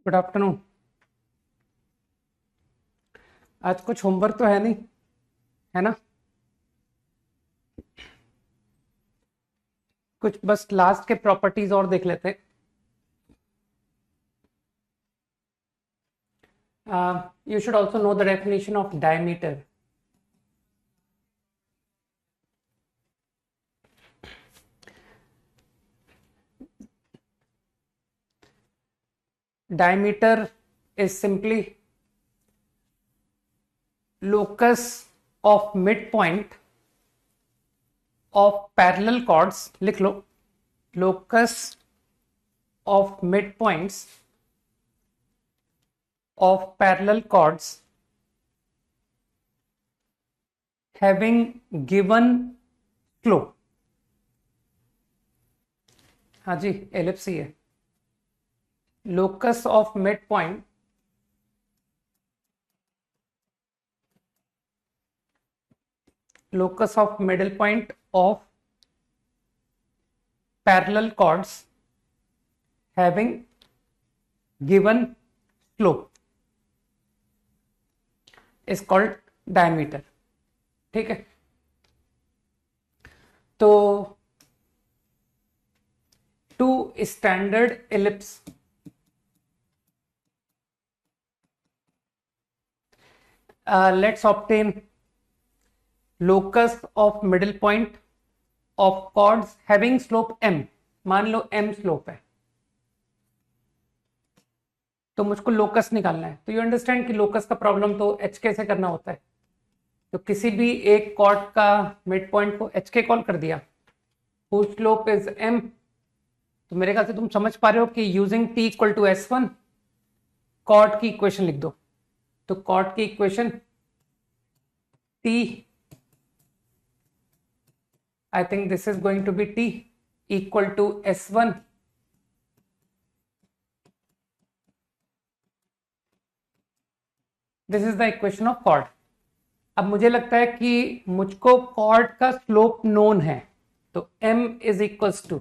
Good afternoon. आज कुछ homework तो है नहीं, है ना? कुछ बस लास्ट के प्रॉपर्टीज और देख लेते। You should also know the definition of diameter. Diameter is simply locus of midpoint of parallel chords. लिख लो, locus of midpoints of parallel chords having given slope. हाँ जी, एलिप्स ही है। locus of midpoint middle point of parallel chords having given slope is called diameter। ठीक है, तो two standard ellipse let's obtain locus of middle point of chords having slope m। मान लो m slope है, तो मुझको locus निकालना है। तो यू अंडरस्टैंड कि लोकस का प्रॉब्लम तो एच के से करना होता है। तो किसी भी एक कॉर्ड का मिड पॉइंट को एच के कॉल कर दिया, whose slope is m। तो मेरे ख्याल से तुम समझ पा रहे हो कि using t equal to s1 chord की इक्वेशन लिख दो। तो कॉर्ड की equation t, I think this is going to be t equal to s1 this is the equation of chord. अब मुझे लगता है कि मुझको कॉर्ड का स्लोप नोन है, तो m इज इक्वल्स टू,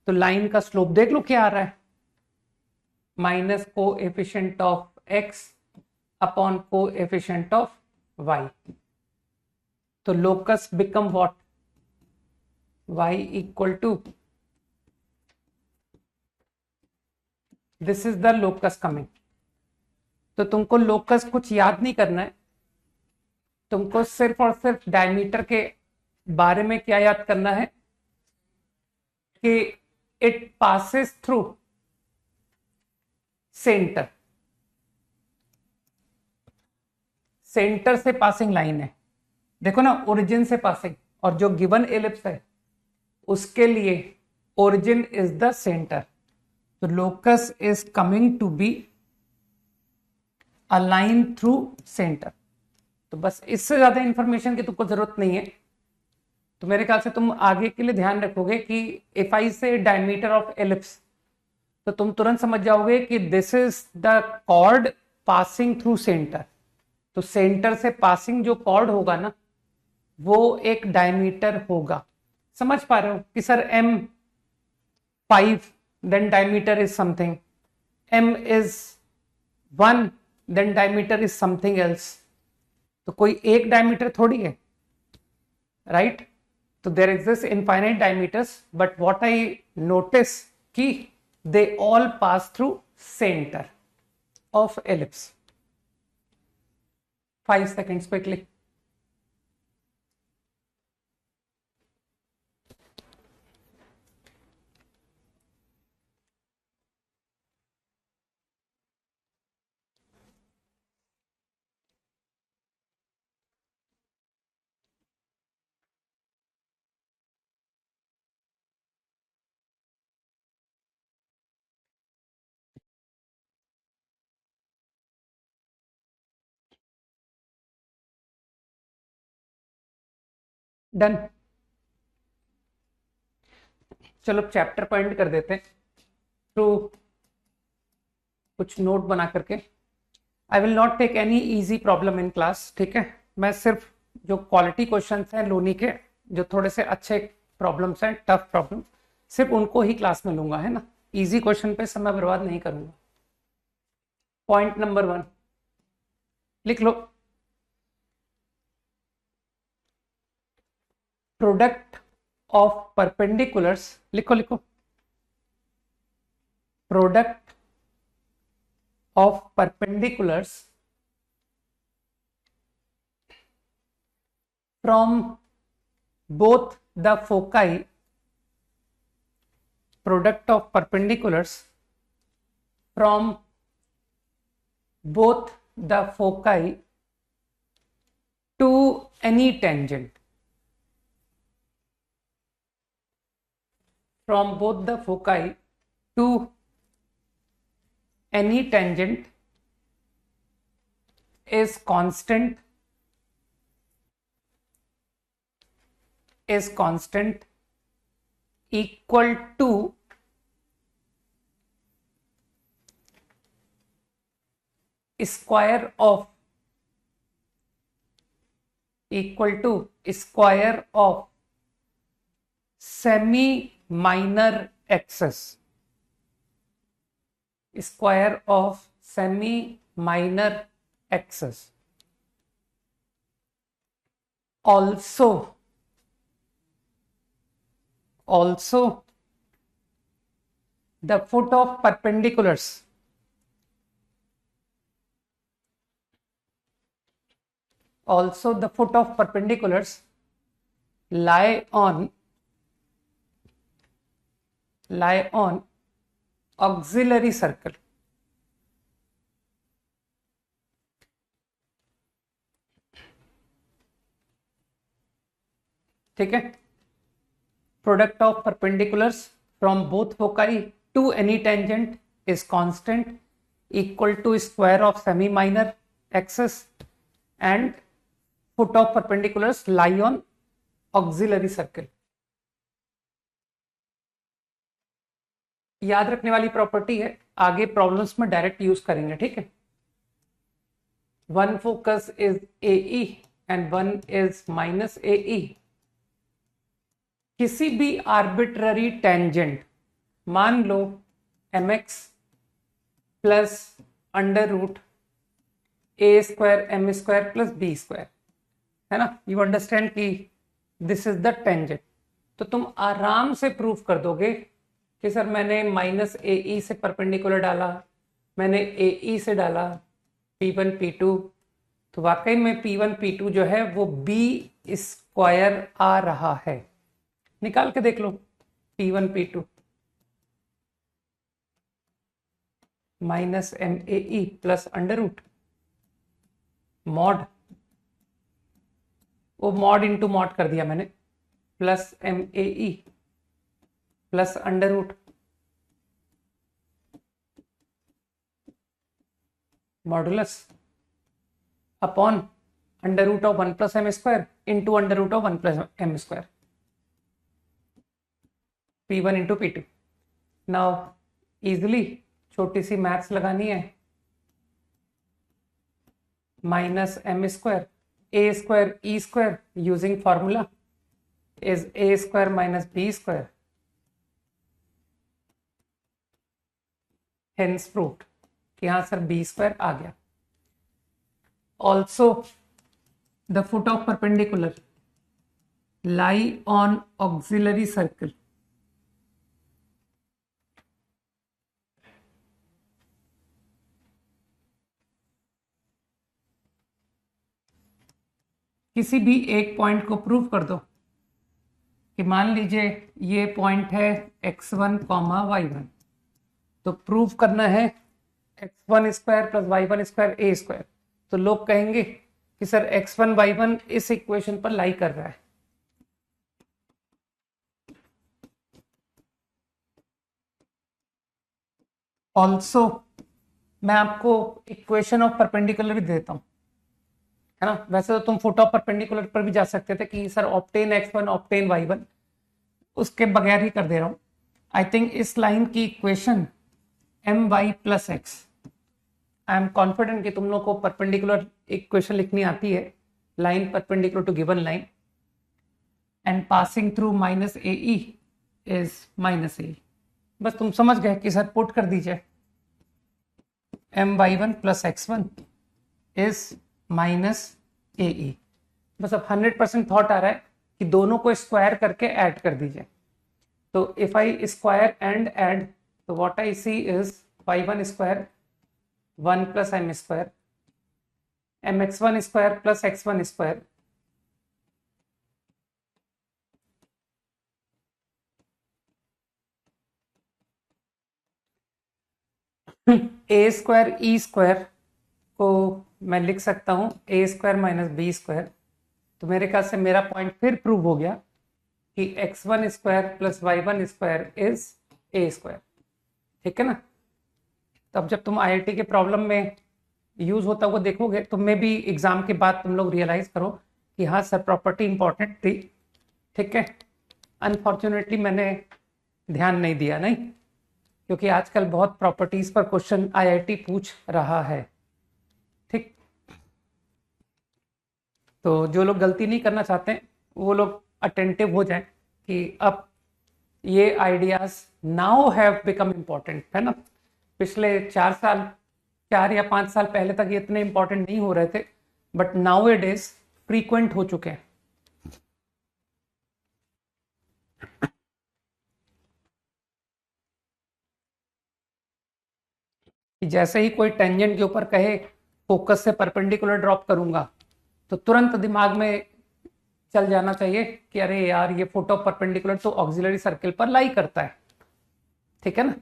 तो लाइन का स्लोप देख लो क्या आ रहा है, minus coefficient of x upon coefficient of y। तो locus become what, y equal to, this is the locus coming. तो तुमको लोकस कुछ याद नहीं करना है, तुमको सिर्फ और सिर्फ डायमीटर के बारे में क्या याद करना है कि it passes through centre. Centre से पासिंग लाइन है, देखो ना, ओरिजिन से पासिंग, और जो गिवन एलिप्स है उसके लिए ओरिजिन इज द सेंटर। तो locus is coming to be a line through centre. तो बस इससे ज्यादा इंफॉर्मेशन की तुमको जरूरत नहीं है। तो मेरे ख्याल से तुम आगे के लिए ध्यान रखोगे कि इफ आई से डायमीटर ऑफ एलिप्स, तो तुम तुरंत समझ जाओगे कि this is the cord passing through centre. तो सेंटर से पासिंग जो कॉर्ड होगा ना, वो एक डायमीटर होगा। समझ पा रहे हो कि sir m5 then diameter is something, m is 1 then diameter is something else. तो कोई एक डायमीटर थोड़ी है, राइट? तो there exist infinite diameters, but what I notice कि they all pass through centre of ellipse. 5 seconds quickly। Done. चलो chapter point कर देते हैं थ्रू कुछ नोट बना करके। I will not take any easy problem in class, ठीक है? मैं सिर्फ जो क्वालिटी क्वेश्चंस हैं लोनी के, जो थोड़े से अच्छे प्रॉब्लम्स हैं, टफ प्रॉब्लम, सिर्फ उनको ही क्लास में लूंगा, है ना? इजी क्वेश्चन पे समय बर्बाद नहीं करूंगा। पॉइंट नंबर 1 लिख लो, प्रोडक्ट ऑफ परपेंडिकुलर्स, लिखो लिखो, product of perpendiculars from both the foci, product of perpendiculars from both the foci to any tangent, from both the foci to any tangent is constant equal to square of semi minor axis, square of semi minor axis. Also the foot of perpendiculars lie on auxiliary circle. ठीक है, product of perpendiculars from both foci to any tangent is constant equal to square of semi minor axis and foot of perpendiculars lie on auxiliary circle. याद रखने वाली property है, आगे problems में direct use करेंगे, ठीक है। One focus is AE and one is minus AE। किसी भी आर्बिट्ररी टेंजेंट, मान लो mx plus under root a² m² plus b², है ना, यू अंडरस्टैंड कि दिस इज द टेंजेंट, तो तुम आराम से प्रूव कर दोगे कि सर मैंने माइनस AE से परपेंडिकुलर डाला, मैंने AE से डाला P1 P2, तो वाकई में P1 P2 जो है वो B² आ रहा है। निकाल के देख लो, P1 P2 minus MAE plus under root mod, वो मॉड इंटू मॉड कर दिया मैंने, plus MAE plus under root modulus upon under root of 1 plus m² into under root of 1 plus m², P1 into P2। Now easily छोटी सी maths लगानी है, minus m² a² e² using formula is a² minus b², hence proved कि हाँ sir b² आ गया। Also the foot of perpendicular lie on auxiliary circle, किसी भी एक पॉइंट को प्रूव कर दो कि मान लीजिए ये पॉइंट है x1, y1, तो प्रूव करना है x1² प्लस y1² a², तो लोग कहेंगे कि सर x1 y1 इस इक्वेशन पर लाई कर रहा है। ऑल्सो मैं आपको इक्वेशन ऑफ परपेंडिकुलर भी देता हूं, है ना, वैसे तो तुम फुट ऑफ परपेंडिकुलर पर भी जा सकते थे कि sir obtain x1 obtain y1, उसके बगैर ही कर दे रहा हूं। आई थिंक इस लाइन की equation my plus x, I am confident कि तुम लोग को परपेंडिकुलर इक्वेशन लिखनी आती है, line perpendicular to given line and passing through minus AE is minus AE। बस तुम समझ गए कि सर पुट कर दीजिए my1 plus x1 is minus AE। बस अब 100% थॉट आ रहा है कि दोनों को स्क्वायर करके ऐड कर दीजिए। तो if I square and add, तो what I see is y1 square 1 plus m square, mx1 square plus x1 square a square e square को मैं लिख सकता हूं a square minus b square. तो मेरे ख्याल से मेरा पॉइंट फिर प्रूव हो गया कि x1 square plus y1 square is a square. ठीक है ना। तो अब जब तुम IIT के प्रॉब्लम में यूज होता हुआ देखोगे, तुम में भी एग्जाम के बाद तुम लोग रियलाइज करो कि हाँ सर प्रॉपर्टी इंपॉर्टेंट थी। ठीक है। अनफॉर्चुनेटली मैंने ध्यान नहीं दिया, नहीं, क्योंकि आजकल बहुत प्रॉपर्टीज पर क्वेश्चन IIT पूछ रहा है। ठीक। तो जो लोग गलती नहीं करना चाहते वो लोग अटेंटिव हो जाएं कि अब ये ideas now have become important, है ना। पिछले 4 या 5 साल पहले तक ये इतने इंपॉर्टेंट नहीं हो रहे थे, but now it is frequent हो चुके हैं। जैसे ही कोई टेंजेंट के ऊपर कहे फोकस से परपेंडिकुलर ड्रॉप करूंगा, तो तुरंत दिमाग में चल जाना चाहिए कि अरे यार ये फोटो परपेंडिकुलर तो ऑक्सिलरी सर्किल पर लाई करता है। ठीक है ना।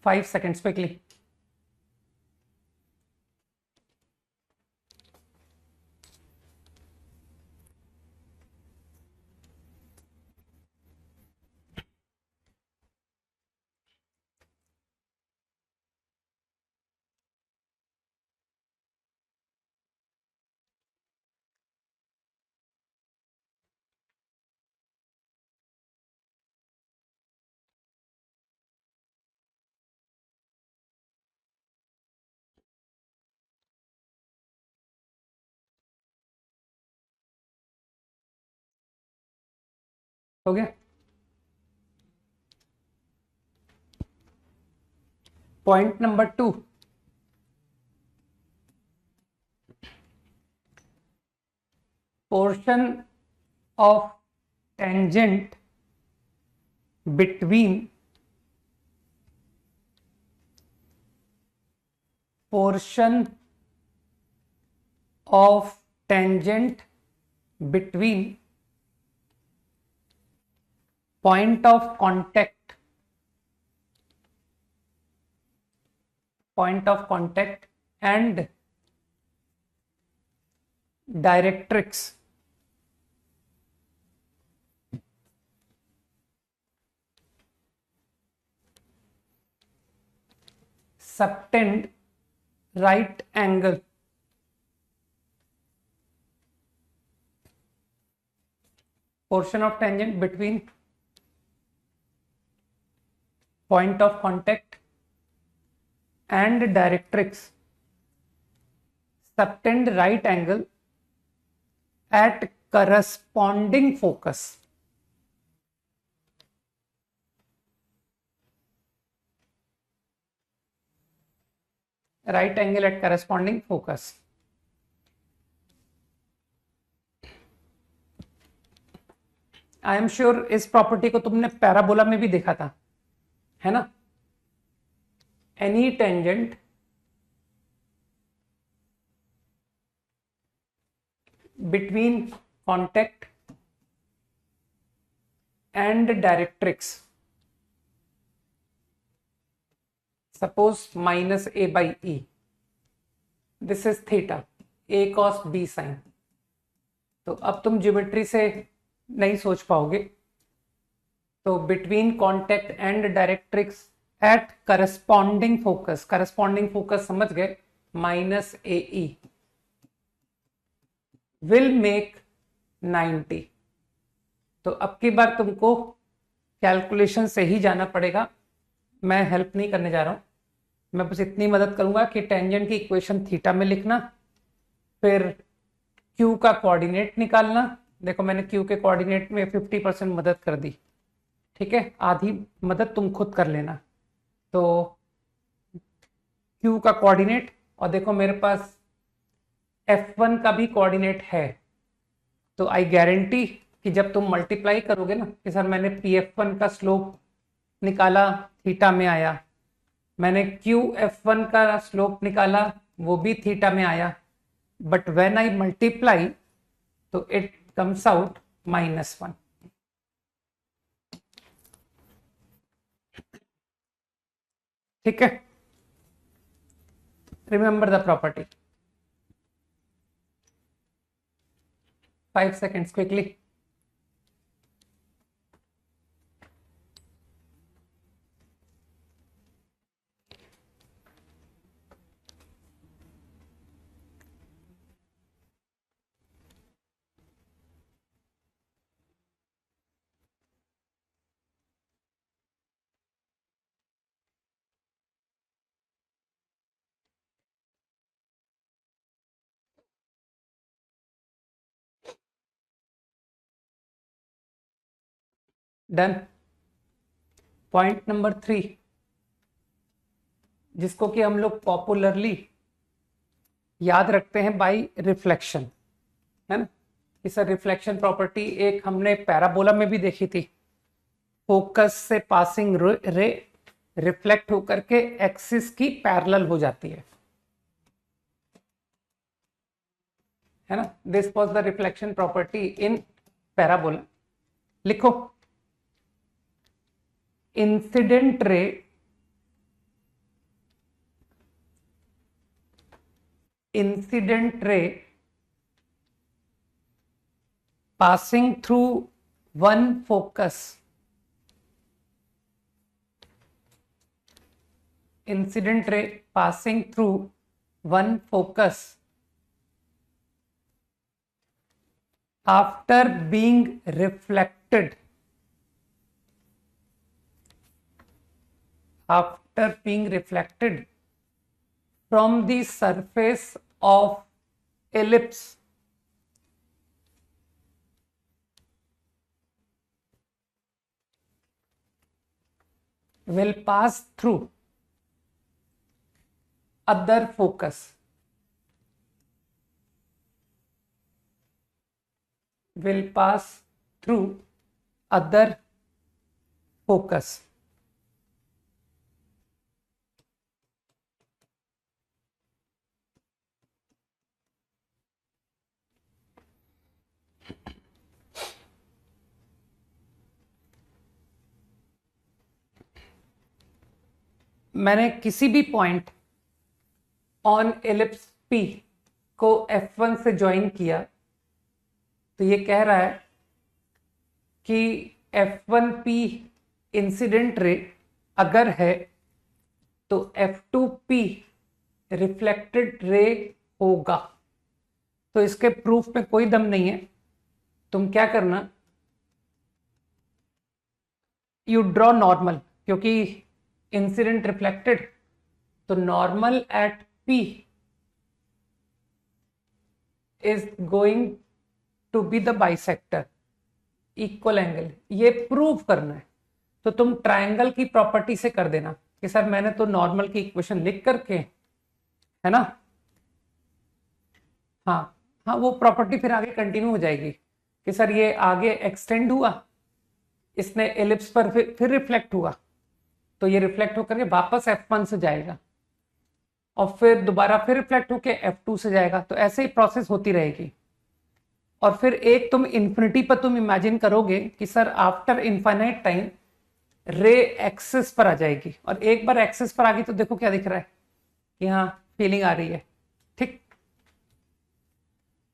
Five seconds quickly. हो गया। Point number 2, portion of tangent between portion of tangent between point of contact and directrix subtend right angle portion of tangent between point of contact and directrix subtend right angle at corresponding focus। right angle at corresponding focus। I am sure इस property को तुमने parabola में भी देखा था, है ना। Any tangent between contact and directrix, suppose minus a by e, this is theta, a cos b sin। तो अब तुम ज्योमेट्री से नहीं सोच पाओगे, तो between contact and directrix at corresponding focus समझ गए, minus ae will make 90। तो अब की बार तुमको कैलकुलेशन से ही जाना पड़ेगा, मैं हेल्प नहीं करने जा रहा हूं। मैं बस इतनी मदद करूंगा कि टेंजेंट की इक्वेशन थीटा में लिखना, फिर क्यू का कोऑर्डिनेट निकालना। देखो मैंने क्यू के कोऑर्डिनेट में 50% मदद कर दी, ठीक है, आधी मदद तुम खुद कर लेना। तो Q का कोऑर्डिनेट, और देखो मेरे पास F1 का भी कोऑर्डिनेट है, तो आई गारंटी कि जब तुम मल्टीप्लाई करोगे ना कि सर मैंने PF1 का स्लोप निकाला थीटा में आया, मैंने QF1 का स्लोप निकाला वो भी थीटा में आया, बट व्हेन आई मल्टीप्लाई तो इट कम्स आउट -1। ठीक है, remember the property. 5 seconds quickly. Done. Point number 3, जिसको कि हम लोग पॉपुलरली याद रखते हैं बाय रिफ्लेक्शन, है ना। इस रिफ्लेक्शन प्रॉपर्टी एक हमने पैराबोला में भी देखी थी। फोकस से पासिंग रे रिफ्लेक्ट होकर के एक्सिस की पैरेलल हो जाती है ना। This was the reflection property in parabola. लिखो, incident ray passing through one focus, incident ray passing through one focus after being reflected from the surface of ellipse will pass through other focus, मैंने किसी भी point on ellipse P को F1 से join किया तो ये कह रहा है कि F1P इंसिडेंट रे अगर है तो F2P रिफ्लेक्टेड रे होगा। तो इसके प्रूफ में कोई दम नहीं है। तुम क्या करना, यू ड्रॉ नॉर्मल, क्योंकि इंसिडेंट रिफ्लेक्टेड, तो normal at P is going to be the bisector, equal angle. ये प्रूव करना है तो तुम ट्रायंगल की प्रॉपर्टी से कर देना कि सर मैंने तो नॉर्मल की इक्वेशन लिख करके, है ना। हाँ हाँ, वो प्रॉपर्टी फिर आगे कंटिन्यू हो जाएगी कि सर ये आगे एक्सटेंड हुआ, इसने एलिप्स पर फिर रिफ्लेक्ट हुआ, तो ये रिफ्लेक्ट होकर के वापस F1 से जाएगा और फिर दोबारा फिर रिफ्लेक्ट होकर F2 से जाएगा। तो ऐसे ही प्रोसेस होती रहेगी। और फिर एक तुम इंफिनिटी पर तुम इमेजिन करोगे कि सर आफ्टर इनफाइनाइट टाइम रे एक्सिस पर आ जाएगी, और एक बार एक्सिस पर आ गई तो देखो क्या दिख रहा है कि हाँ फीलिंग आ रही है। ठीक,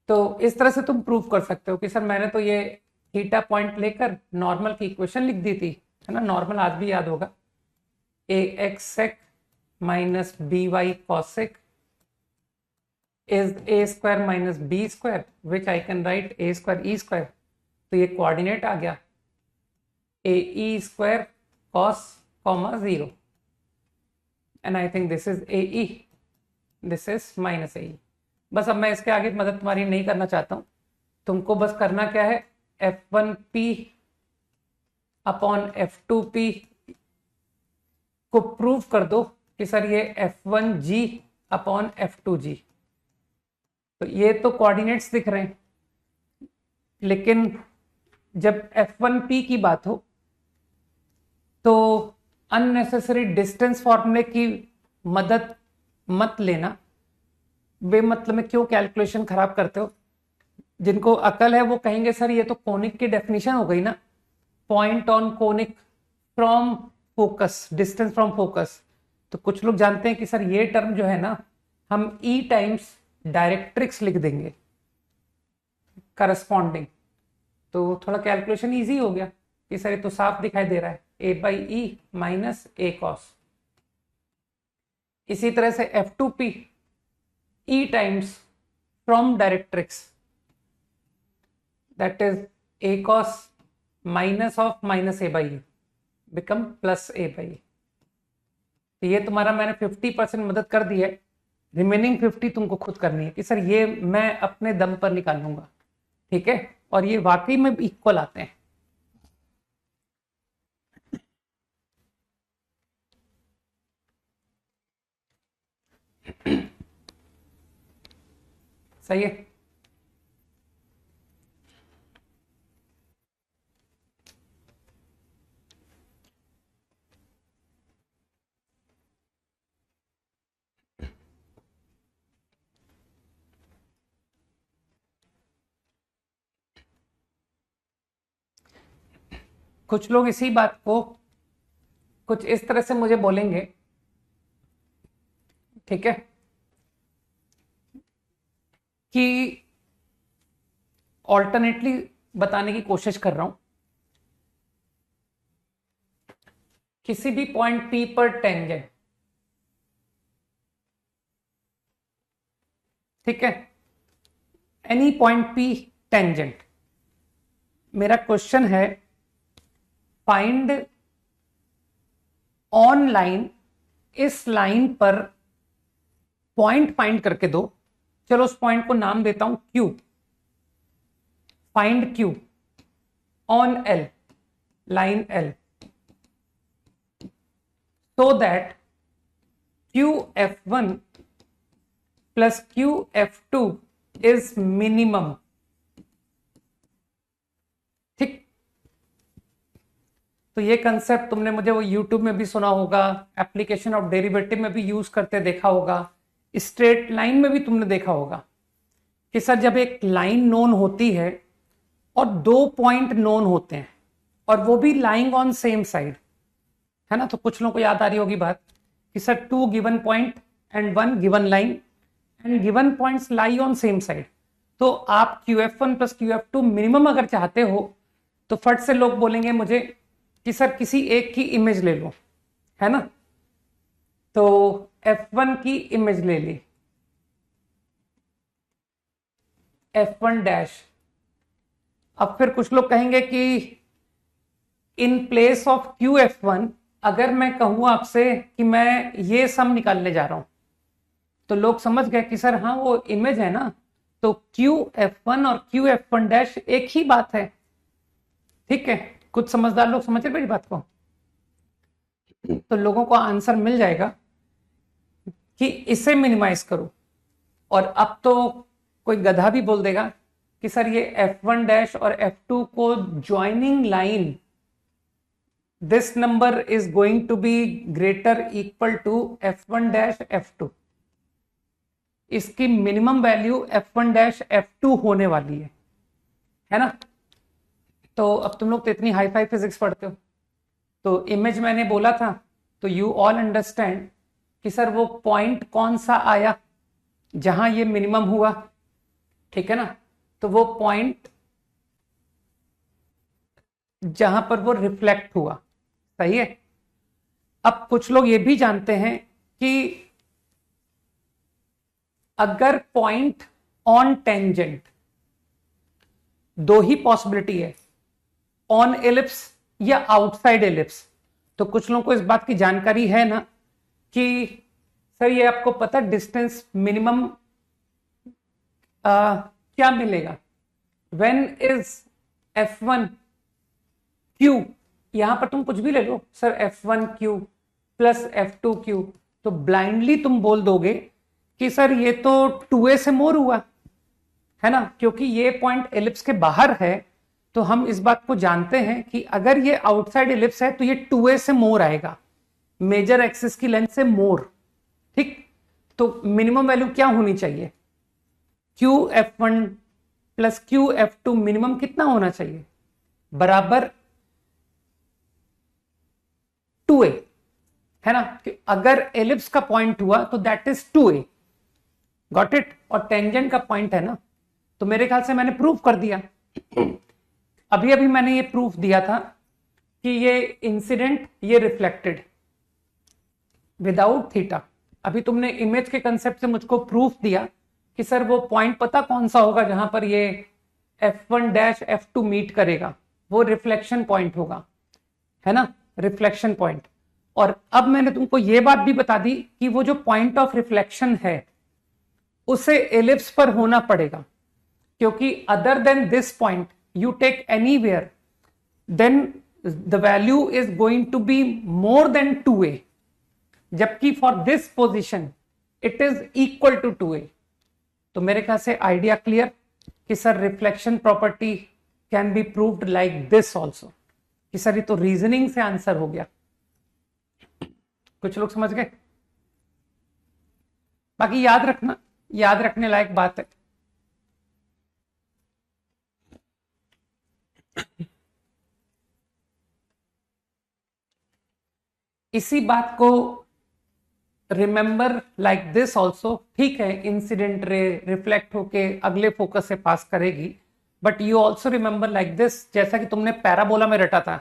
तो इस तरह से तुम प्रूव कर सकते हो कि सर मैंने तो ये थीटा पॉइंट लेकर नॉर्मल की इक्वेशन लिख दी थी, है ना। नॉर्मल आज भी याद होगा, ax sec minus by cosec is a square minus b square, which I can write a square e square। तो ये कोऑर्डिनेट आ गया ae square cos comma 0, and I think this is ae, this is minus ae। बस अब मैं इसके आगे मदद तुम्हारी नहीं करना चाहता हूं। तुमको बस करना क्या है, F1P अपॉन F2P को प्रूव कर दो कि सर ये F1G अपॉन F2G। तो ये तो कोऑर्डिनेट्स दिख रहे हैं, लेकिन जब F1P की बात हो तो अननेसेसरी डिस्टेंस फॉर्मूले की मदद मत लेना। बेमतलब में क्यों कैलकुलेशन खराब करते हो? जिनको अकल है वो कहेंगे सर ये तो कोनिक की डेफिनेशन हो गई ना, point on conic from focus, distance from focus. तो कुछ लोग जानते हैं कि सर ये टर्म जो है ना हम E टाइम्स डायरेक्ट्रिक्स लिख देंगे करस्पॉन्डिंग, तो थोड़ा कैलकुलेशन इजी हो गया कि सर ये तो साफ दिखाई दे रहा है A/E माइनस A cos। इसी तरह से F2P E times from directrix, that is A cos minus of minus A/E become plus A/E। तो ये तुम्हारा मैंने 50% मदद कर दी है, रिमेनिंग 50 तुमको खुद करनी है कि सर ये मैं अपने दम पर निकाल लूंगा, ठीक है? और ये वाकई में इक्वल आते हैं। सही है। कुछ लोग इसी बात को कुछ इस तरह से मुझे बोलेंगे, ठीक है, कि ऑल्टरनेटली बताने की कोशिश कर रहा हूं। किसी भी पॉइंट P पर टेंजेंट, ठीक है, एनी पॉइंट P टेंजेंट, मेरा क्वेश्चन है फाइंड ऑन लाइन, इस लाइन पर पॉइंट फाइंड करके दो। चलो उस पॉइंट को नाम देता हूं Q, find Q on L, line L, so that QF1 plus QF2 is minimum। ठीक, तो ये कंसेप्ट तुमने मुझे वो YouTube में भी सुना होगा, एप्लीकेशन ऑफ डेरिवेटिव में भी यूज करते देखा होगा, स्ट्रेट लाइन में भी तुमने देखा होगा कि सर जब एक लाइन नोन होती है और दो पॉइंट नोन होते हैं और वो भी लाइंग ऑन सेम साइड, है ना, तो कुछ लोगों को याद आ रही होगी बात कि sir 2 given point and 1 given line and given points lie on same side. तो आप QF1 प्लस QF2 मिनिमम अगर चाहते हो तो फट से लोग बोलेंगे मुझे कि सर किसी एक की इमेज ले लो, है ना, तो F1 की इमेज ले ली, F1 डैश। अब फिर कुछ लोग कहेंगे कि इन प्लेस ऑफ QF1 अगर मैं कहूं आपसे कि मैं ये सम निकालने जा रहा हूं, तो लोग समझ गए कि सर हाँ वो इमेज है ना, तो QF1 और QF1 डैश एक ही बात है, ठीक है। कुछ समझदार लोग समझ रहे मेरी बात को, तो लोगों को आंसर मिल जाएगा कि इसे मिनिमाइज करो। और अब तो कोई गधा भी बोल देगा कि सर ये F1 डैश और F2 को joining line, this number is going to be greater equal to F1 dash F2, इसकी minimum value F1 dash F2 होने वाली है ना। तो अब तुम लोग तो इतनी हाई फाई फिजिक्स पढ़ते हो, तो इमेज मैंने बोला था, तो यू ऑल अंडरस्टैंड कि सर वो पॉइंट कौन सा आया जहां ये मिनिमम हुआ, ठीक है ना, तो वो पॉइंट जहां पर वो रिफ्लेक्ट हुआ, सही है। अब कुछ लोग ये भी जानते हैं कि अगर पॉइंट ऑन टेंजेंट, दो ही पॉसिबिलिटी है, ऑन एलिप्स या आउटसाइड एलिप्स, तो कुछ लोगों को इस बात की जानकारी है ना कि सर ये आपको पता डिस्टेंस मिनिमम क्या मिलेगा, व्हेन इज F1 Q यहां पर तुम कुछ भी ले लो सर, F1Q प्लस F2Q, तो ब्लाइंडली तुम बोल दोगे कि सर ये तो 2a से मोर हुआ है ना, क्योंकि ये पॉइंट एलिप्स के बाहर है। तो हम इस बात को जानते हैं कि अगर ये आउटसाइड एलिप्स है तो ये 2a से मोर आएगा, मेजर एक्सिस की लेंथ से मोर। ठीक, तो मिनिमम वैल्यू क्या होनी चाहिए, QF1 प्लस QF2 मिनिमम कितना होना चाहिए, बराबर 2a, है ना। कि अगर एलिप्स का पॉइंट हुआ तो that is 2a, got it. और टेंजेंट का पॉइंट है ना, तो मेरे ख्याल से मैंने प्रूफ कर दिया। अभी अभी मैंने ये प्रूफ दिया था कि ये इंसिडेंट, ये रिफ्लेक्टेड विदाउट थीटा। अभी तुमने इमेज के कंसेप्ट से मुझको प्रूफ दिया कि सर वो पॉइंट पता कौन सा होगा जहां पर ये F1 डैश F2 मीट करेगा, वो रिफ्लेक्शन पॉइंट होगा, है ना, रिफ्लेक्शन पॉइंट। और अब मैंने तुमको ये बात भी बता दी कि वो जो पॉइंट ऑफ रिफ्लेक्शन है उसे एलिप्स पर होना पड़ेगा, क्योंकि other than this point you take anywhere then the value is going to be more than 2a, जबकि for this position it is equal to 2a। तो मेरे ख्याल से आइडिया क्लियर कि sir reflection property can be proved like this also, कि sir ये तो reasoning से आंसर हो गया। कुछ लोग समझ गए? बाकी याद रखना, याद रखने लायक बात है। इसी बात को रिमेंबर लाइक दिस ऑल्सो। ठीक है, इंसिडेंट रे रिफ्लेक्ट होके अगले फोकस से पास करेगी, but you also remember like this, जैसा कि तुमने पैराबोला में रटा था।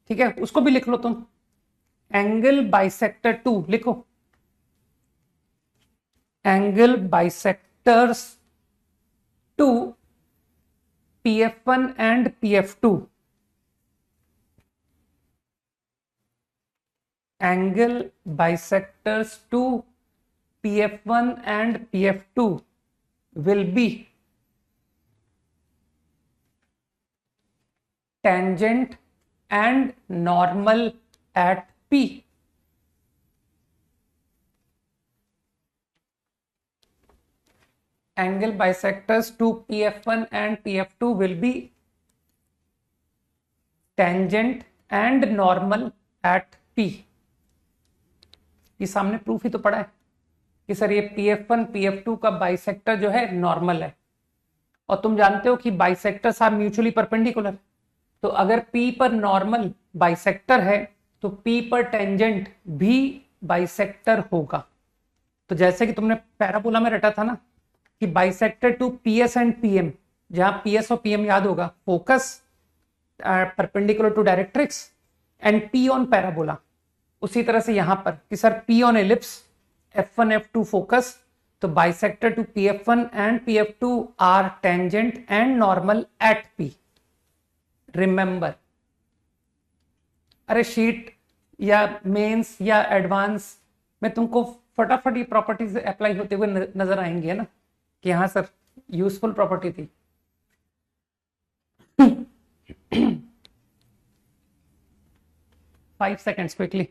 ठीक है, उसको भी लिख लो तुम, एंगल बाइसेक्टर 2 लिखो, angle bisectors 2 PF1 and PF2, angle bisectors to PF1 and PF2 will be tangent and normal at P. Angle bisectors to PF1 and PF2 will be tangent and normal at P. ये सामने proof ही तो पड़ा है कि sir ये PF1 PF2 का bisector जो है नॉर्मल है, और तुम जानते हो कि बाइसेक्टर्स आर म्यूचुअली परपेंडिकुलर। तो अगर P पर नॉर्मल बाइसेक्टर है तो P पर टेंजेंट भी बाइसेक्टर होगा। तो जैसे कि तुमने पैराबोला में रटा था ना कि bisector to PS and PM, जहां PS और PM याद होगा, focus perpendicular to directrix and P on parabola. उसी तरह से यहां पर कि sir P on ellipse, F1 F2 focus, तो bisector to PF1 and PF2 are tangent and normal at P। Remember, अरे शीट या मेंस या एडवांस में तुमको फटाफट ये प्रॉपर्टीज अप्लाई होते हुए नजर आएंगे, है ना, कि हाँ सर यूजफुल प्रॉपर्टी थी। 5 seconds क्विकली।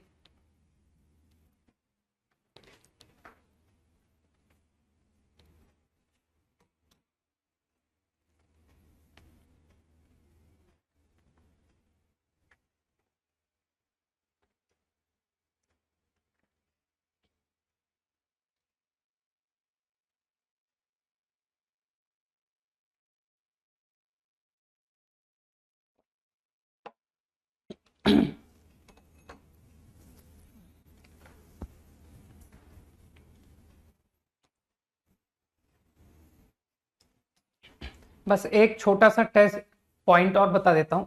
बस एक छोटा सा टेस्ट पॉइंट और बता देता हूं।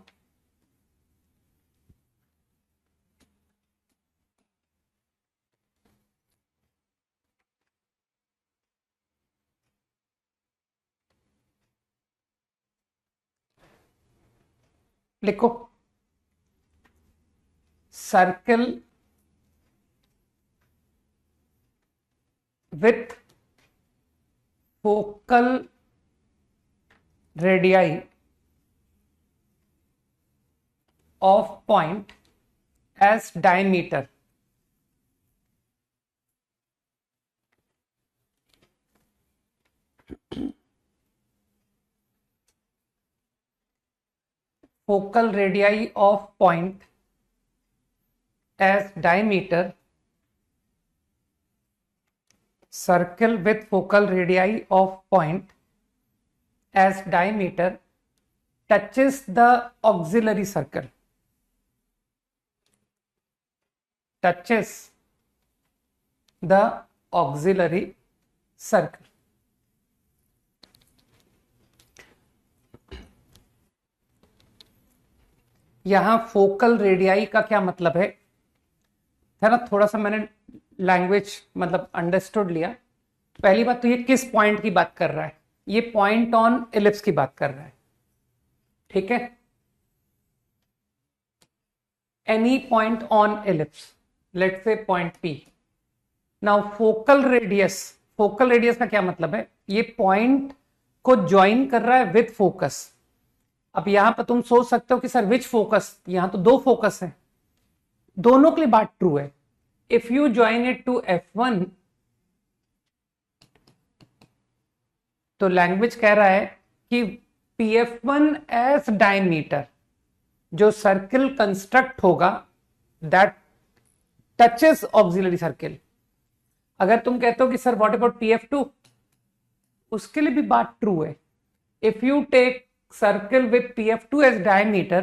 लिखो, circle with focal radii of point as diameter. Focal radii of point as diameter. Circle with focal radii of point as diameter touches the auxiliary circle. Touches the auxiliary circle. यहां focal radii का क्या मतलब है ना, थोड़ा सा मैंने language मतलब अंडरस्टूड लिया। पहली बात तो ये किस पॉइंट की बात कर रहा है, ये पॉइंट ऑन एलिप्स की बात कर रहा है, ठीक है। Any point on ellipse, let's say point P. Now focal radius का क्या मतलब है, ये पॉइंट को ज्वाइन कर रहा है विथ फोकस। अब यहां पर तुम सोच सकते हो कि सर विच फोकस, यहां तो दो फोकस है, दोनों के लिए बात ट्रू है। If you join it to F1 तो लैंग्वेज कह रहा है कि PF1 एज डायमीटर, जो सर्किल कंस्ट्रक्ट होगा दैट टचेस ऑक्सिलरी सर्किल। अगर तुम कहते हो कि सर व्हाट अबाउट PF2, उसके लिए भी बात ट्रू है। If you take circle with PF2 as diameter,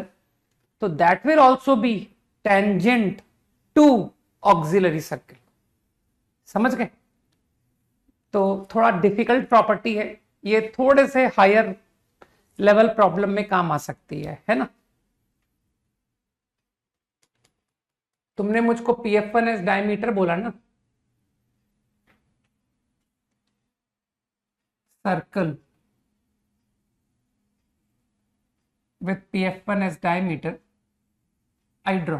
so that will also be tangent to auxiliary circle. समझ गए? तो थोड़ा डिफिकल्ट प्रॉपर्टी है ये, थोड़े से हायर लेवल प्रॉब्लम में काम आ सकती है ना। तुमने मुझको PF1 as diameter बोला ना, circle with PF1 as diameter, I draw.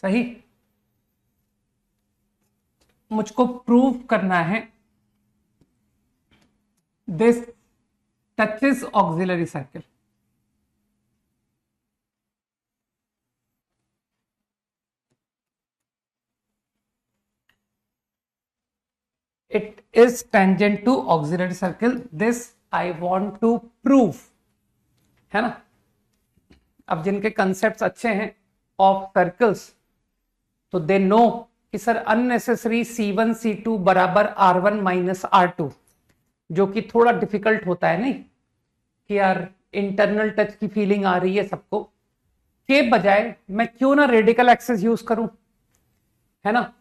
सही। मुझको प्रूव करना है this touches auxiliary circle. It is tangent to auxiliary circle. This I want to prove, है ना। अब जिनके कंसेप्ट्स अच्छे हैं ऑफ सर्कल्स तो दे नो कि सर अननेसेसरी C1 C2 बराबर R1 माइनस R2, जो कि थोड़ा डिफिकल्ट होता है नहीं कि यार इंटरनल टच की फीलिंग आ रही है सबको, के बजाय मैं क्यों ना रेडिकल एक्सिस यूज करूं, है ना।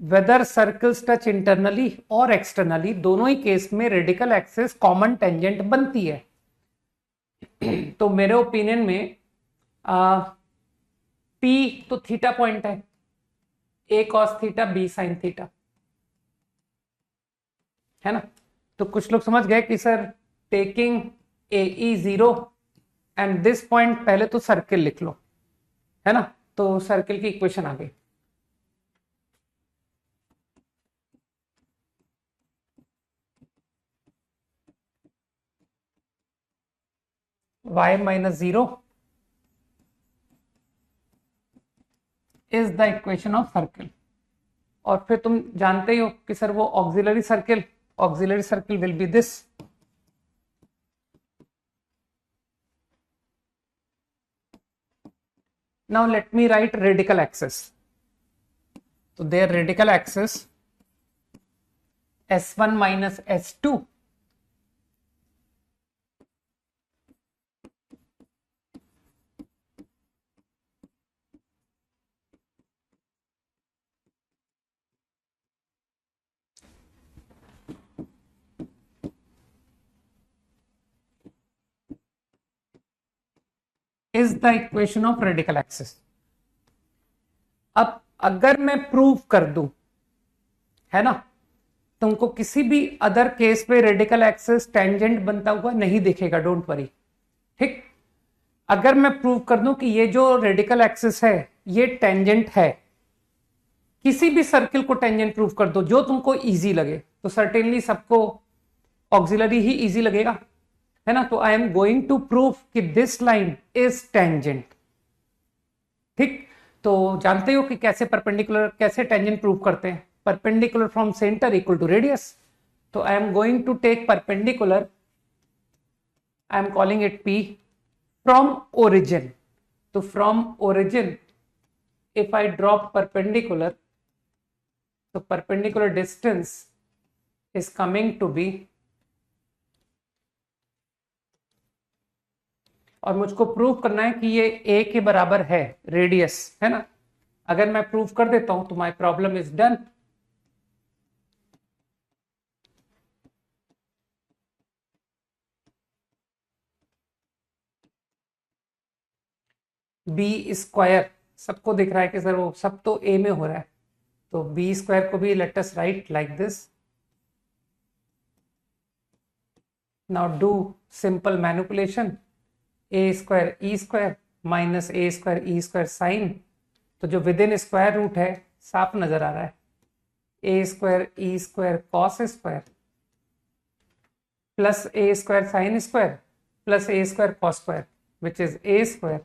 वेदर सर्कल्स टच इंटरनली और एक्सटर्नली, दोनों ही केस में रेडिकल एक्सिस कॉमन टेंजेंट बनती है। तो मेरे ओपिनियन में P तो थीटा पॉइंट है, A cos theta B sin theta, है ना। तो कुछ लोग समझ गए कि sir taking AE 0 and this point, पहले तो सर्किल लिख लो, है ना। तो सर्किल की इक्वेशन आ गई, y minus 0 is the equation of circle। और फिर तुम जानते ही हो कि सर वो auxiliary circle will be this. Now let me write radical axis. तो there radical axis S1 minus S2 is the equation of radical axis। अब अगर मैं प्रूव कर दूं, है ना, तुमको किसी भी अदर केस पे रेडिकल एक्सिस टेंजेंट बनता हुआ नहीं दिखेगा, डोंट वरी, ठीक। अगर मैं प्रूव कर दूं कि ये जो रेडिकल एक्सिस है ये टेंजेंट है, किसी भी सर्किल को टेंजेंट प्रूव कर दो जो तुमको इजी लगे, तो सर्टेनली सबको ऑक्सिलरी ही इजी लगेगा, है ना, तो I am going to prove कि दिस लाइन इज टेंजेंट। ठीक, तो जानते हो कि कैसे परपेंडिकुलर, कैसे टेंजेंट प्रूव करते हैं? Perpendicular from centre equal to radius. तो I am going to take perpendicular, I am calling it P, from origin. तो from origin if I drop perpendicular, so perpendicular distance is coming to be, और मुझको prove करना है कि ये a के बराबर है रेडियस, है ना। अगर मैं प्रूव कर देता हूं तो my problem is done. B square सबको दिख रहा है कि सर वो सब तो a में हो रहा है, तो बी स्क्वायर को भी let us right like this. Now do simple manipulation, A square e square minus A square e square sine, तो जो विद इन स्क्वायर रूट है साफ नजर आ रहा है, a square e square cos square plus a square sine square plus a square cos square which is a square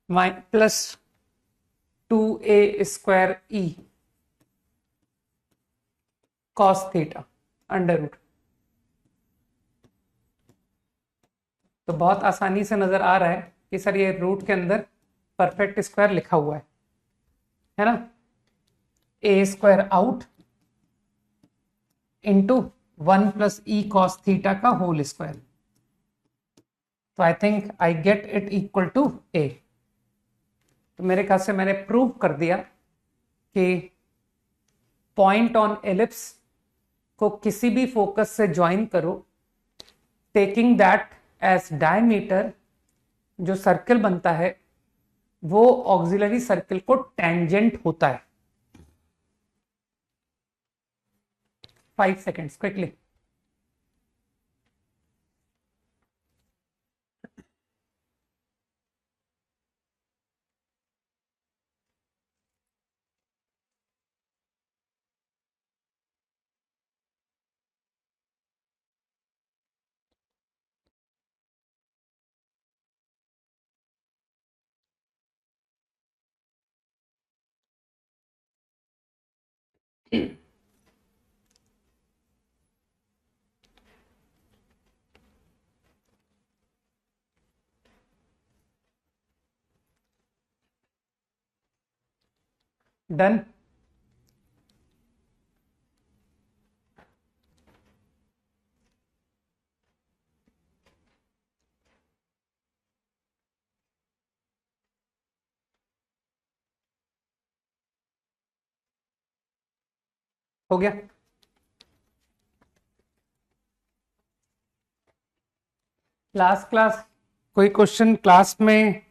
plus 2a square e cos theta under root. तो बहुत आसानी से नजर आ रहा है कि सर ये रूट के अंदर परफेक्ट स्क्वायर लिखा हुआ है ना, a square out into 1 plus e cos theta का होल स्क्वायर। तो I think I get it equal to a. तो मेरे ख्याल से मैंने प्रूव कर दिया कि पॉइंट ऑन एलिप्स को किसी भी फोकस से ज्वाइन करो, टेकिंग दैट एज डायमीटर, जो सर्कल बनता है वो ऑक्सिलरी सर्कल को टेंजेंट होता है। 5 seconds क्विकली। डन। हो गया। लास्ट क्लास कोई क्वेश्चन क्लास में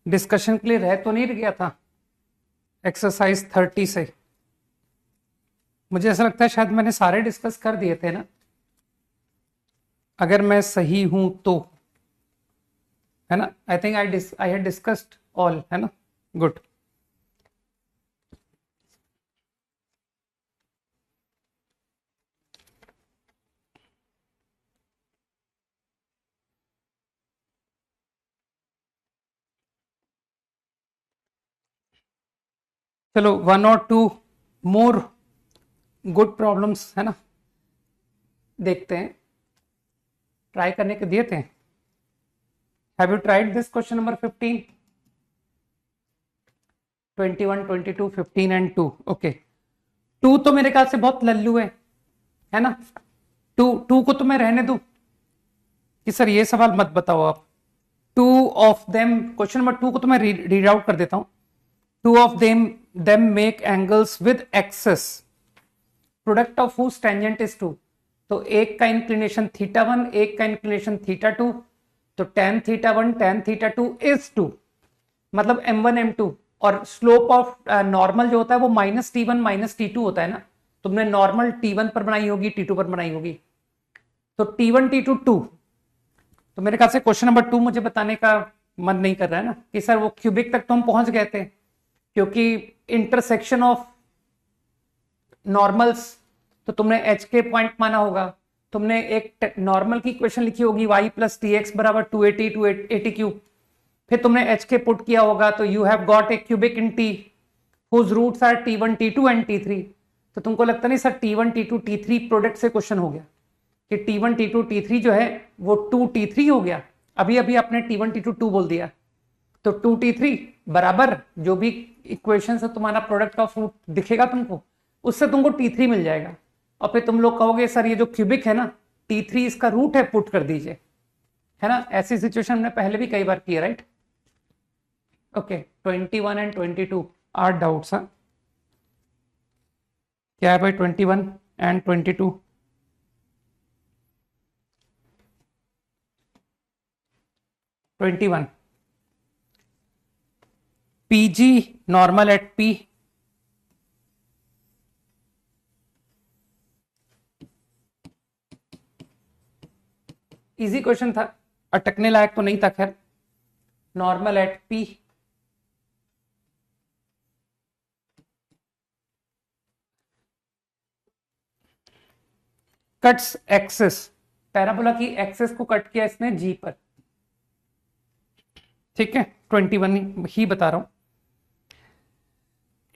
डिस्कशन के लिए रह तो नहीं गया था एक्सरसाइज 30 से? मुझे ऐसा लगता है शायद मैंने सारे डिस्कस कर दिए थे ना, अगर मैं सही हूं तो, है ना। आई think I had discussed all, है ना। गुड। चलो 1 और 2 मोर गुड प्रॉब्लम्स, है ना, देखते हैं। ट्राई करने के दिए थे। Have you tried this question number 15, 21, 22, 15 and 2? Okay, 2 तो मेरे ख्याल से बहुत लल्लू है ना। 2 को तो मैं रहने दूं कि सर ये सवाल मत बताओ आप। 2 ऑफ देम, क्वेश्चन नंबर 2 को तो मैं रीड आउट कर देता हूं। 2 of them make angles with axis, product of whose tangent is 2। तो एक का इंक्लिनेशन θ1, एक का इंक्लिनेशन θ2, तो tan θ1 tan θ2 is 2, मतलब m1 m2। और स्लोप ऑफ नॉर्मल जो होता है वो -t1 -t2 होता है ना। तुमने नॉर्मल t1 पर बनाई होगी, t2 पर बनाई होगी, तो t1 t2 2। तो मेरे ख्याल से क्वेश्चन नंबर 2 मुझे बताने का मन नहीं कर रहा है ना कि सर वो क्यूबिक तक तो हम पहुंच गए थे, क्योंकि इंटरसेक्शन ऑफ नॉर्मल्स तो तुमने एच के पॉइंट माना होगा, तुमने एक नॉर्मल की इक्वेशन लिखी होगी y प्लस टी एक्स बराबर 280 280 क्यूब, फिर तुमने h के पुट किया होगा तो you have got a cubic in t whose roots are t1 t2 and t3। तो तुमको लगता नहीं sir t1 t2 t3 product से क्वेश्चन हो गया कि t1 t2 t3 जो है वो 2t3 हो गया, अभी अभी आपने t1 t2 2 बोल दिया, तो 2t3 बराबर जो भी इक्वेशन से तुम्हारा प्रोडक्ट ऑफ रूट दिखेगा तुमको, उससे तुमको t3 मिल जाएगा। और फिर तुम लोग कहोगे सर ये जो क्यूबिक है ना t3 इसका रूट है, पुट कर दीजिए, है ना। ऐसी सिचुएशन हमने पहले भी कई बार की है, right. Okay 21 and 22 are doubts. क्या है भाई 21 and 22? PG normal at P, easy question था, अटकने लायक तो नहीं था, खैर। Normal at P cuts axis, parabola की एक्सेस को कट किया इसने G पर, ठीक है। 21 ही बता रहा हूं।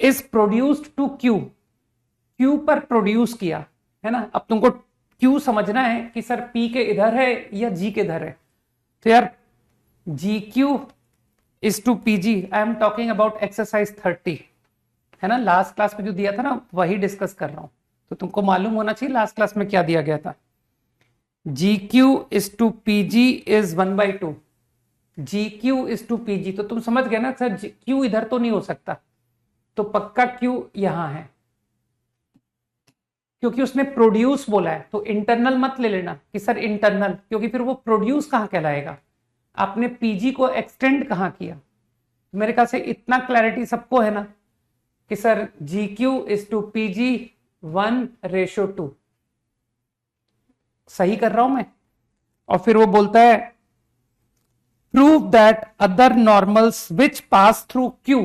Is produced to Q, Q पर प्रोड्यूस किया, है ना। अब तुमको Q समझना है कि सर P के इधर है या G के इधर है, तो यार GQ is to PG, I am talking about exercise 30, है ना। लास्ट क्लास में जो दिया था ना वही डिस्कस कर रहा हूं, तो तुमको मालूम होना चाहिए लास्ट क्लास में क्या दिया गया था। GQ is to PG is 1/2, GQ is to PG, तो तुम समझ गए ना सर Q इधर तो नहीं हो सकता, तो पक्का Q यहां है, क्योंकि उसने प्रोड्यूस बोला है। तो इंटरनल मत ले लेना कि सर इंटरनल, क्योंकि फिर वो प्रोड्यूस कहां कहलाएगा, आपने PG को एक्सटेंड कहां किया। मेरे ख्याल से इतना क्लैरिटी सबको है ना कि sir GQ is to PG 1:2, सही कर रहा हूं मैं। और फिर वो बोलता है prove that other normals which pass through Q,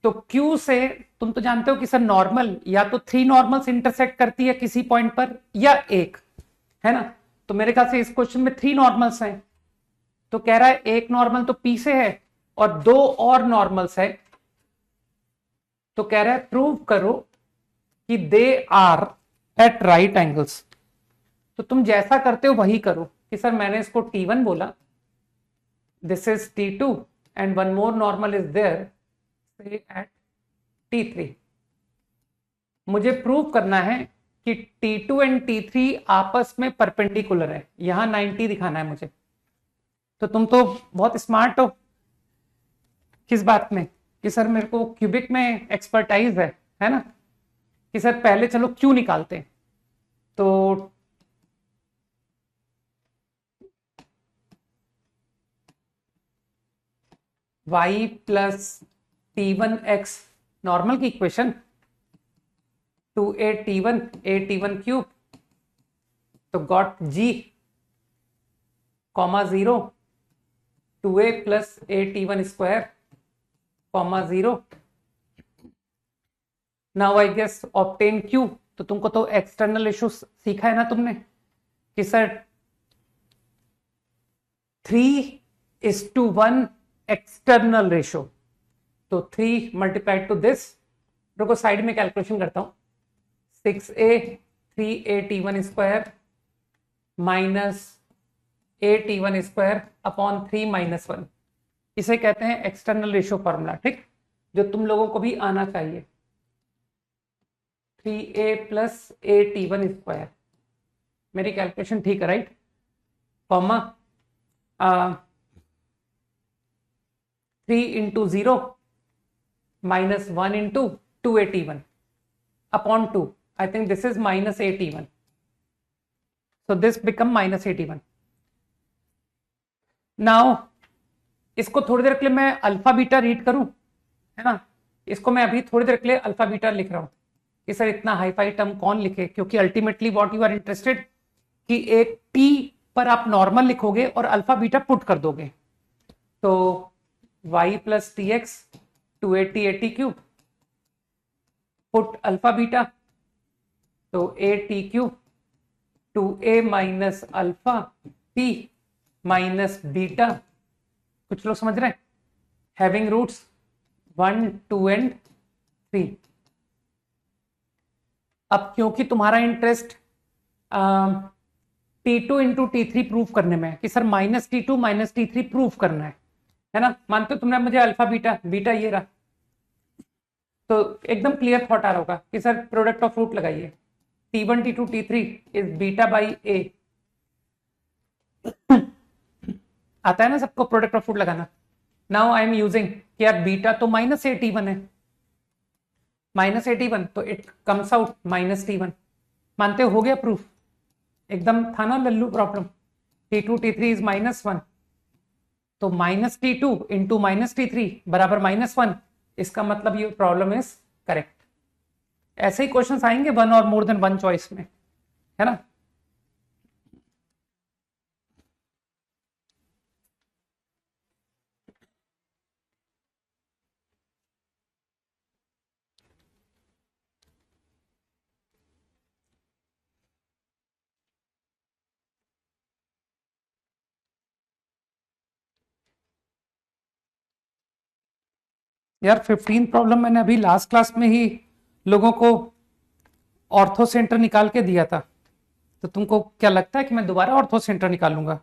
तो Q से तुम तो जानते हो कि सर नॉर्मल या तो 3 नॉर्मल्स इंटरसेक्ट करती है किसी पॉइंट पर या एक, है ना। तो मेरे ख्याल से इस क्वेश्चन में 3 नॉर्मल्स हैं, तो कह रहा है एक नॉर्मल तो P से है और 2 और नॉर्मल्स है, तो कह रहा है प्रूव करो कि they are at right angles. तो तुम जैसा करते हो वही करो कि सर मैंने इसको T1 बोला, this is T2 and one more normal is there at T3। मुझे प्रूव करना है कि T2 एंड T3 आपस में परपेंडिकुलर है, यहां 90 दिखाना है मुझे। तो तुम तो बहुत स्मार्ट हो किस बात में कि सर मेरे को क्यूबिक में एक्सपर्टाइज है ना, कि सर पहले चलो Q निकालते हैं। तो y प्लस T1x नॉर्मल की इक्वेशन 2a क्यूब, तो got G comma 0 2a plus a square comma 0। Now I guess obtain Q, तो तुमको तो एक्सटर्नल इशू सीखा है ना तुमने कि सर 3:1 एक्सटर्नल रेशो, तो 3 मल्टीप्लाइड टू दिस, रुको साइड में कैलकुलेशन करता हूं, 6a 3a square minus a square upon 3 - 1, इसे कहते हैं एक्सटर्नल रेशो फॉर्मूला, ठीक, जो तुम लोगों को भी आना चाहिए। 3a प्लस a स्क्वायर, मेरी कैलकुलेशन ठीक है right, comma 3 × 0 minus 1 into 2a upon 2. I think this is minus a, so this become minus a। now इसको थोड़ी देर के लिए मैं अल्फा बीटा रीड करूं, है ना। इसको मैं अभी थोड़ी देर के लिए अल्फा बीटा लिख रहा हूं कि सर इतना हाईफाई टर्म कौन लिखे, क्योंकि ultimately what you are interested कि एक टी पर आप नॉर्मल लिखोगे और अल्फा बीटा पुट कर दोगे, तो y plus T x 280 cube put alpha beta, तो a t cube 2a minus alpha p minus beta, कुछ लोग समझ रहे हैं, हैविंग रूट्स 1 2 एंड 3। अब क्योंकि तुम्हारा interest T2 into T3 prove करने में है कि sir minus T2 minus T3 prove करना है ना, मानते हो तुमने मुझे अल्फा बीटा, बीटा ये रहा, तो एकदम क्लियर थॉट आ रहा होगा कि सर प्रोडक्ट ऑफ रूट लगाइए, T1 T2 T3 is beta by ए। आता है ना सबको प्रोडक्ट ऑफ रूट लगाना। नाउ आई एम यूजिंग कि यार बीटा तो माइनस ए T1 है, माइनस ए T1, तो it comes out minus T1। मानते हो गया प्रूफ, एकदम था ना Lallu problem. T2 T3 is -1, तो minus T2 into minus T3 बराबर -1, इसका मतलब ये प्रॉब्लम इज करेक्ट। ऐसे ही क्वेश्चंस आएंगे वन और मोर देन वन चॉइस में, है ना। यार 15 प्रॉब्लम मैंने अभी लास्ट क्लास में ही लोगों को ऑर्थो सेंटर निकाल के दिया था, तो तुमको क्या लगता है कि मैं दोबारा ऑर्थो सेंटर निकालूंगा?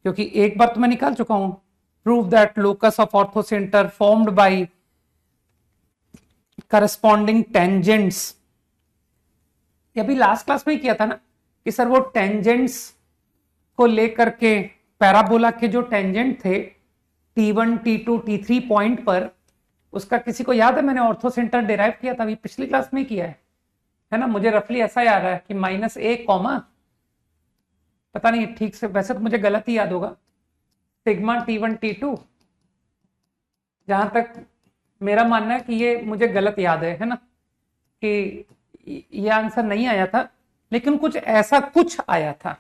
क्योंकि एक बार तो मैं निकाल चुका हूं, prove that locus of ortho centre formed by corresponding tangents. ये अभी लास्ट क्लास में ही किया था ना कि सर वो टेंजेंट्स को लेकर के पैराबोला के जो टेंजेंट थे T1 T2 T3 पॉइंट पर, उसका किसी को याद है? मैंने ऑर्थो सेंटर डिराइव किया था, अभी पिछली क्लास में किया है ना। मुझे रफली ऐसा याद है कि -a कॉमा, पता नहीं ठीक से, वैसे तो मुझे गलत ही याद होगा, सिग्मा T1 T2, जहां तक मेरा मानना है कि ये मुझे गलत याद है ना, कि ये आंसर नहीं आया था, लेकिन कुछ ऐसा कुछ आया था,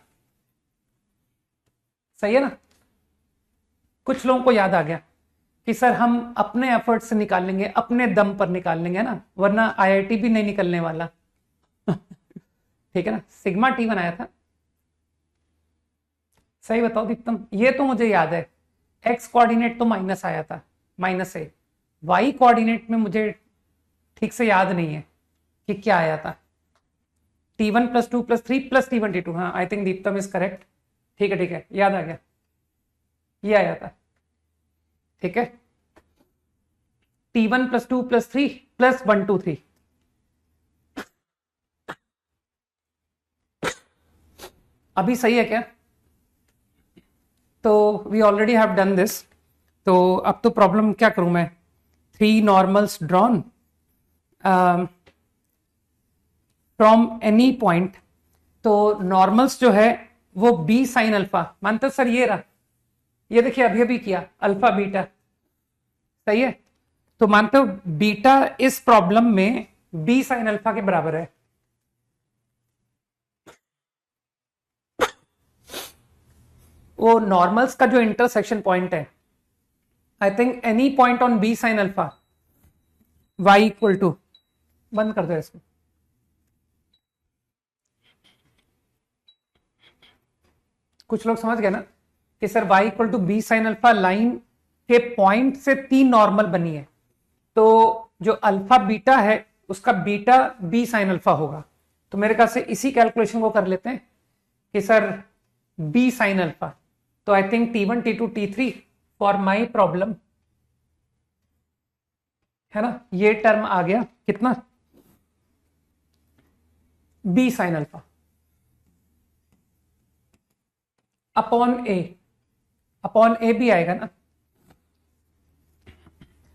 सही है ना। कुछ लोगों को याद आ गया कि सर हम अपने एफर्ट से निकाल लेंगे, अपने दम पर निकाल लेंगे ना, वरना आईआईटी भी नहीं निकलने वाला। ठीक है ना, सिग्मा T1 आया था, सही बताओ दीप्तम, ये तो मुझे याद है। एक्स कोऑर्डिनेट तो माइनस आया था, -a। वाई कोऑर्डिनेट में मुझे ठीक से याद नहीं है कि क्या आया था। T1 + 2 + 3 + T1 T2, हाँ I think Deeptam is correct. ठीक है, याद आ गया, ये आया था, ठीक है। T1 + 2 + 3 + 1 2 3, अभी सही है क्या? तो we already have done this, तो अब तो प्रॉब्लम क्या करूं मैं, 3 normals drawn from any point. तो नॉर्मल्स जो है वो b sin अल्फा, मानते हो सर ये रहा, ये देखिए अभी अभी किया, अल्फा बीटा, सही है। तो मानते हो बीटा इस प्रॉब्लम में b sin अल्फा के बराबर है। वो नॉर्मल्स का जो इंटरसेक्शन पॉइंट है, I think any point on b sin alpha y = बंद कर दो इसको, कुछ लोग समझ गए ना कि sir y = b sin alpha line के पॉइंट से 3 नॉर्मल बनी है, तो जो अल्फा बीटा है उसका बीटा b sin अल्फा होगा। तो मेरे ख्याल से इसी कैलकुलेशन को कर लेते हैं कि सर b sin अल्फा, तो I think T1 T2 T3 for my problem, है ना, ये टर्म आ गया कितना, b sin अल्फा अपॉन ए भी आएगा ना।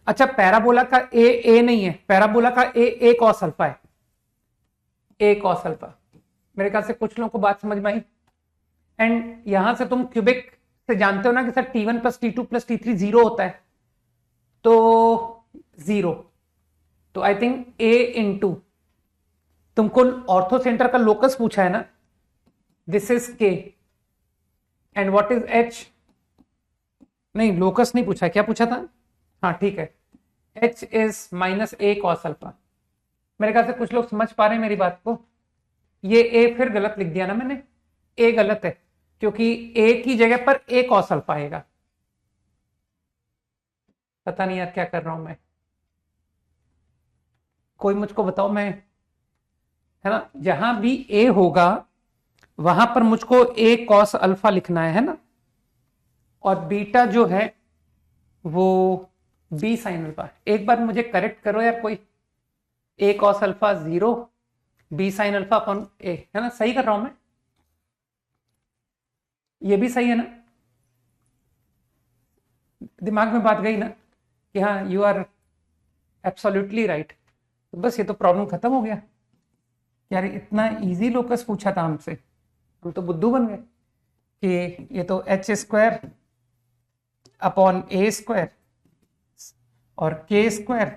अच्छा, पैराबोला का ए नहीं है, पैराबोला का ए cos अल्फा है, ए cos अल्फा। मेरे ख्याल से कुछ लोगों को बात समझ में आई। एंड यहां से तुम क्यूबिक से जानते हो ना कि सर T1 + T2 + T3 0 होता है, तो 0, तो आई थिंक a इंटू, तुमको ऑर्थो सेंटर का लोकस पूछा है ना, this is k and what is h, नहीं लोकस नहीं पूछा, क्या पूछा था, हाँ ठीक है, h is -a cos alpha. मेरे ख्याल से कुछ लोग समझ पा रहे हैं मेरी बात को। ये a फिर गलत लिख दिया ना मैंने, ए गलत है, क्योंकि ए की जगह पर ए कॉस अल्फा आएगा। पता नहीं यार क्या कर रहा हूं मैं, कोई मुझको बताओ। मैं, है ना, जहां भी ए होगा वहां पर मुझको ए कॉस अल्फा लिखना है ना, और बीटा जो है वो बी साइन अल्फा। एक बार मुझे करेक्ट करो यार कोई, a cos alpha 0, b sine alpha upon a, है ना, सही कर रहा हूं मैं? ये भी सही है ना? दिमाग में बात गई ना कि हाँ यू आर एब्सोल्युटली राइट। तो बस ये तो प्रॉब्लम खत्म हो गया यार। इतना इजी लोकस पूछा था हमसे, हम तो बुद्धू बन गए कि ये तो एच स्क्वायर अपॉन ए स्क्वायर और के स्क्वायर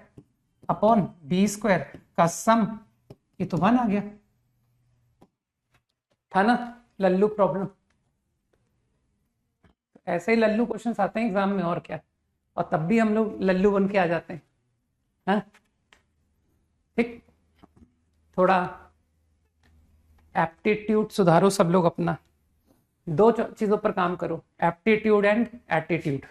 अपॉन बी स्क्वायर का सम, ये तो 1 आ गया। था ना लल्लू प्रॉब्लम? ऐसे ही लल्लू क्वेश्चंस आते हैं एग्जाम में, और क्या। और तब भी हम लोग लल्लू बन के आ जाते हैं। हाँ ठीक, थोड़ा एप्टीट्यूड सुधारो सब लोग अपना। 2 चीजों पर काम करो, aptitude and attitude.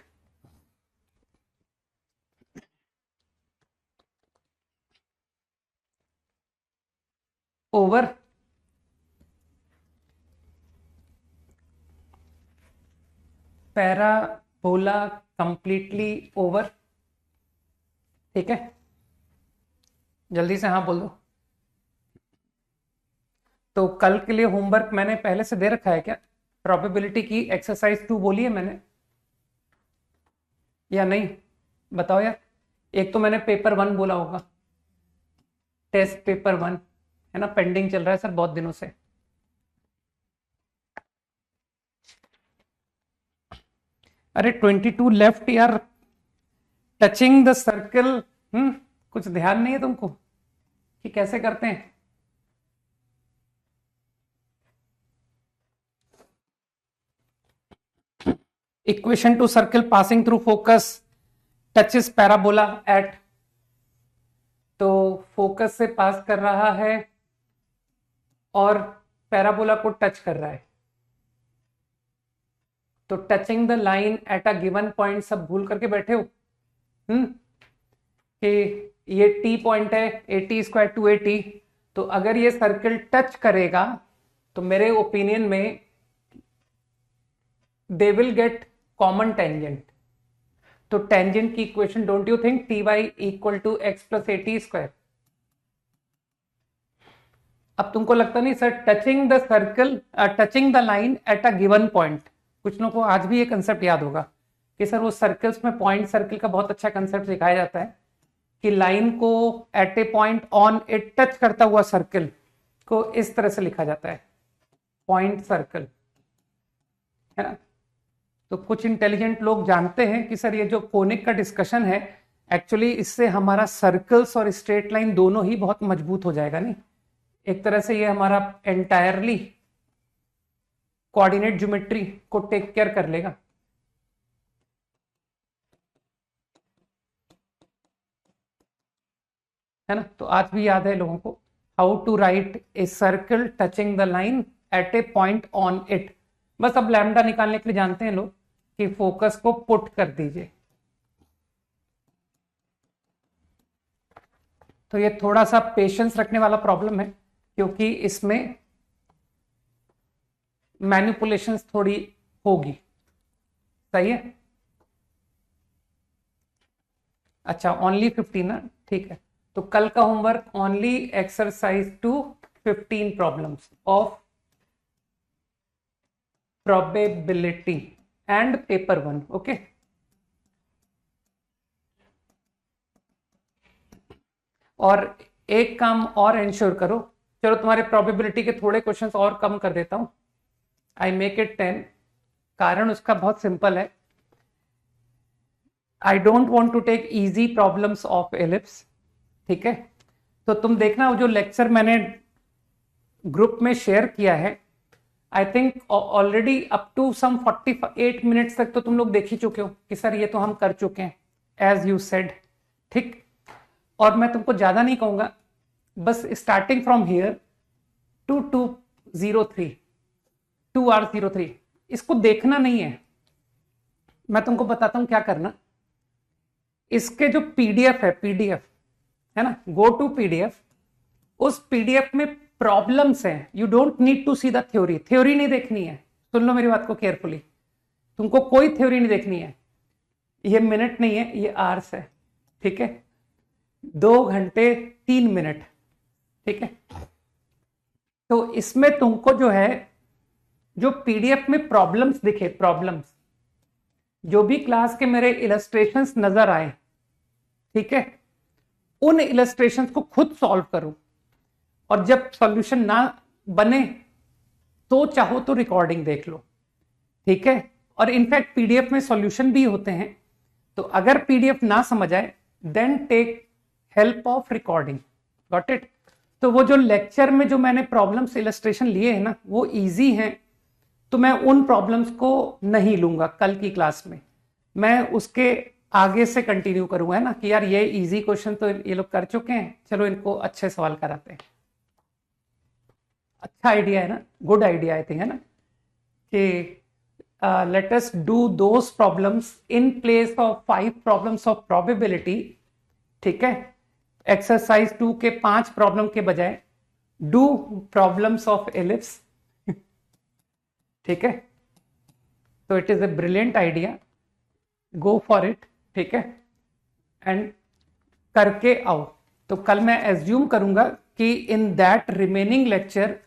Over parabola completely over, ठीक है, जल्दी से हाँ बोल दो। तो कल के लिए होमवर्क मैंने पहले से दे रखा है क्या? प्रोबेबिलिटी की एक्सरसाइज 2 बोली है मैंने या नहीं, बताओ यार। एक तो मैंने पेपर 1 बोला होगा, टेस्ट पेपर 1, है ना, पेंडिंग चल रहा है सर बहुत दिनों से। अरे 22 लेफ्ट यार, टचिंग द सर्कल। कुछ ध्यान नहीं है तुमको कि कैसे करते हैं? Equation to circle passing through focus touches parabola at, तो फोकस से पास कर रहा है और पैराबोला को टच कर रहा है, तो touching the line at a given point, सब भूल करके बैठे हो कि ये टी पॉइंट है, 80 स्क्वायर 280। तो अगर ये सर्कल टच करेगा तो मेरे ओपिनियन में they will get common tangent. तो टेंजेंट की equation don't you think t y equal to x plus 80 square. अब तुमको लगता नहीं sir touching the circle, touching the line at a given point, कुछ लोगों को आज भी ये कंसेप्ट याद होगा कि सर वो सर्कल्स में पॉइंट सर्कल का बहुत अच्छा कंसेप्ट सिखाया जाता है कि लाइन को at a point on it touch करता हुआ सर्कल को इस तरह से लिखा जाता है, पॉइंट सर्कल, है ना। तो कुछ इंटेलिजेंट लोग जानते हैं कि सर ये जो कोनिक का डिस्कशन है, एक्चुअली इससे हमारा सर्कल्स और स्ट्रेट लाइन दोनों ही बहुत मजबूत हो जाएगा। नहीं, एक तरह से ये हमारा एंटायरली कोऑर्डिनेट ज्योमेट्री को टेक केयर कर लेगा। है ना, तो आज भी याद है लोगों को how to write a circle touching the line at a point on it. बस अब लैम्डा निकालने के लिए जानते हैं लोग कि फोकस को पुट कर दीजिए। तो ये थोड़ा सा पेशेंस रखने वाला प्रॉब्लम है, क्योंकि इसमें मैनिपुलेशंस थोड़ी होगी। सही है, अच्छा ओनली 15 ना, ठीक है। तो कल का homework only exercise 2, 15 problems of probability and paper 1, okay. और एक काम और इंश्योर करो, चलो तुम्हारे प्रोबेबिलिटी के थोड़े क्वेश्चंस और कम कर देता हूं, आई मेक इट 10। कारण उसका बहुत सिंपल है, I don't want to take easy problems of ellipse, ठीक है। तो तुम देखना वो जो लेक्चर मैंने ग्रुप में शेयर किया है, I think already up to some 48 minutes तक तो तुम लोग देख ही चुके हो कि सर ये तो हम कर चुके हैं एज यू सेड, ठीक। और मैं तुमको ज्यादा नहीं कहूंगा, बस starting from here to 203 2R03, इसको देखना नहीं है, मैं तुमको बताता हूं क्या करना। इसके जो पीडीएफ है ना, गो टू पीडीएफ, उस पीडीएफ में प्रॉब्लम्स हैं, you don't need to see the theory नहीं देखनी है, सुन लो मेरी बात को केयरफुली, तुमको कोई थ्योरी नहीं देखनी है, ये मिनट नहीं है, ये आवर्स है, ठीक है, 2 घंटे 3 मिनट, ठीक है। तो इसमें तुमको जो है, जो पीडीएफ में प्रॉब्लम्स दिखे, प्रॉब्लम्स जो भी क्लास के मेरे इलस्ट्रेशंस नजर आए, ठीक है, उन इलस्ट्रेशंस को खुद सॉल्व करो, और जब सॉल्यूशन ना बने तो चाहो तो रिकॉर्डिंग देख लो, ठीक है। और इनफैक्ट पीडीएफ में सॉल्यूशन भी होते हैं, तो अगर पीडीएफ ना समझ आए then take help of recording, got it. तो वो जो लेक्चर में जो मैंने प्रॉब्लम्स इलस्ट्रेशन लिए हैं ना, वो इजी हैं, तो मैं उन प्रॉब्लम्स को नहीं लूंगा कल की क्लास में, मैं उसके आगे से कंटिन्यू करूंगा, है ना, कि यार ये इजी क्वेश्चन तो ये लोग कर चुके हैं, चलो इनको अच्छे सवाल कराते हैं। अच्छा आइडिया है ना, गुड आइडिया आई थिंक, है ना, कि let us do those problems in place of 5 problems of probability, ठीक है। एक्सरसाइज 2 के 5 प्रॉब्लम के बजाय do problems of ellipse, ठीक है। तो it is a brilliant idea, go for it, ठीक है, एंड करके आओ। तो कल मैं एज्यूम करूंगा कि इन दैट रिमेनिंग लेक्चर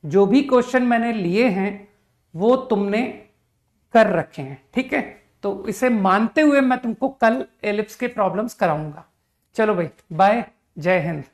जो भी क्वेश्चन मैंने लिए हैं वो तुमने कर रखे हैं, ठीक है। तो इसे मानते हुए मैं तुमको कल एलिप्स के प्रॉब्लम्स कराऊंगा। चलो भाई, बाय, जय हिंद।